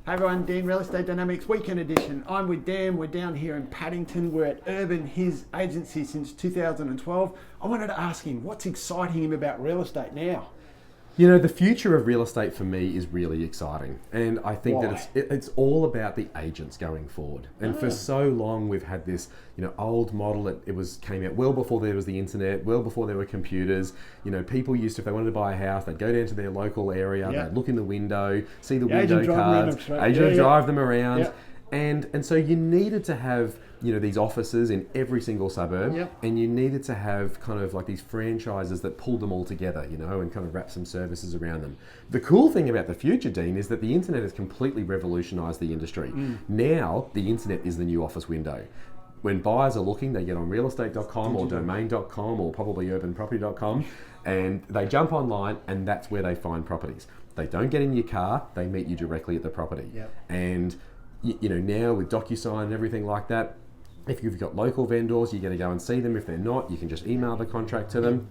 Hey everyone, Dan, Real Estate Dynamics Weekend Edition. I'm with Dan. We're down here in Paddington. We're at Urban, his agency since 2012. I wanted to ask him, what's exciting him about real estate now? You know, the future of real estate for me is really exciting. And I think Why? that it's all about the agents going forward. And for so long, we've had this, old model. It came out well before there was the internet, well before there were computers. People used to, if they wanted to buy a house, they'd go down to their local area, they'd look in the window, see the window cards, agent would drive them around. Yeah. And so you needed to have, these offices in every single suburb, and you needed to have kind of like these franchises that pulled them all together, and kind of wrap some services around them. The cool thing about the future, Dean, is that the internet has completely revolutionised the industry. Now, the internet is the new office window. When buyers are looking, they get on realestate.com or domain.com or probably urbanproperty.com, and they jump online, and that's where they find properties. They don't get in your car, they meet you directly at the property. And now with DocuSign and everything like that, if you've got local vendors, you're going to go and see them. If they're not, you can just email the contract to them.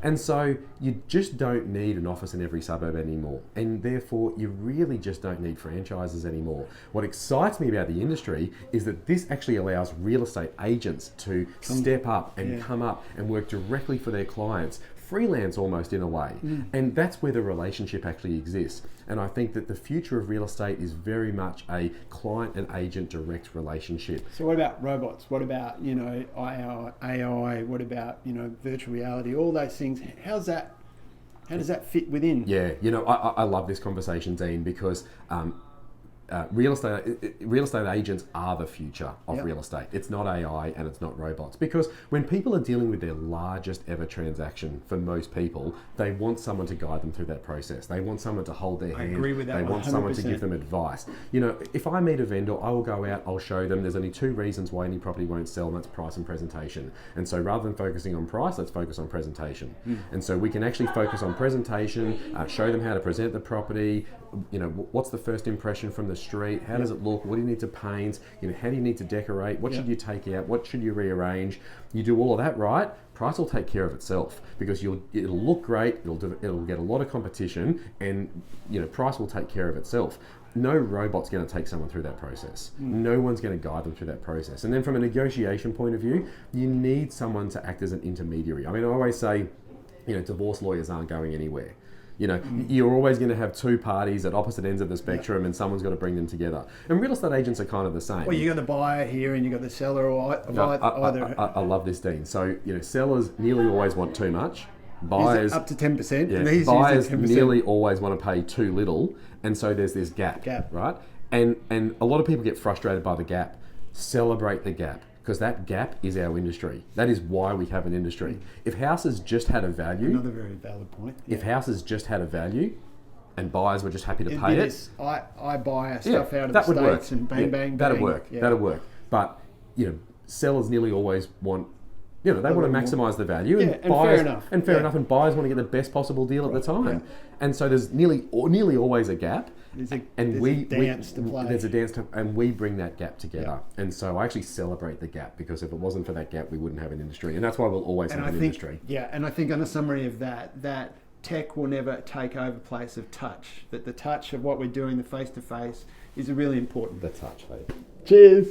And so you just don't need an office in every suburb anymore. And therefore, you really just don't need franchises anymore. What excites me about the industry is that this actually allows real estate agents to step up and come up and work directly for their clients, freelance almost in a way. And that's where the relationship actually exists. And I think that the future of real estate is very much a client and agent direct relationship. So what about robots? What about, AI? What about, virtual reality? All those things. How does that fit within? Yeah, I love this conversation, Dean, because real estate agents are the future of real estate. It's not AI and it's not robots, because when people are dealing with their largest ever transaction, for most people, they want someone to guide them through that process. They want someone to hold their hand. I agree with that. They 100%. want someone to give them advice. If I meet a vendor, I will go out, I'll show them there's only two reasons why any property won't sell, and that's price and presentation. And so rather than focusing on price, let's focus on presentation. And so we can actually focus on presentation, show them how to present the property, what's the first impression from the street, how does it look, what do you need to paint, how do you need to decorate, what should you take out, what should you rearrange. You do all of that right, price will take care of itself, because it'll look great, it'll get a lot of competition, and price will take care of itself. No robot's going to take someone through that process. No one's going to guide them through that process. And then from a negotiation point of view, you need someone to act as an intermediary. I mean, I always say, divorce lawyers aren't going anywhere. You're always going to have two parties at opposite ends of the spectrum, and someone's got to bring them together. And real estate agents are kind of the same. Well, you got the buyer here and you got the seller, or either. I love this, Dean. So, sellers nearly always want too much. Buyers up to 10%. Yeah, buyers nearly always want to pay too little, and so there's this gap. Right? And a lot of people get frustrated by the gap. Celebrate the gap, because that gap is our industry. That is why we have an industry. If houses just had a value... Another very valid point. If houses just had a value and buyers were just happy to pay it... I buy stuff out of the States and bang, bang, bang. That'd work. But, sellers nearly always want... they want to maximise the value. And fair enough. And fair enough. And buyers want to get the best possible deal at the time. Yeah. And so there's nearly always a gap. There's a dance to play. There's a dance to, and we bring that gap together. Yeah. And so I actually celebrate the gap, because if it wasn't for that gap, we wouldn't have an industry. And that's why we'll always have an industry. Yeah, and I think on a summary of that tech will never take over place of touch. That the touch of what we're doing, the face-to-face, is really important. The touch, hey. Cheers.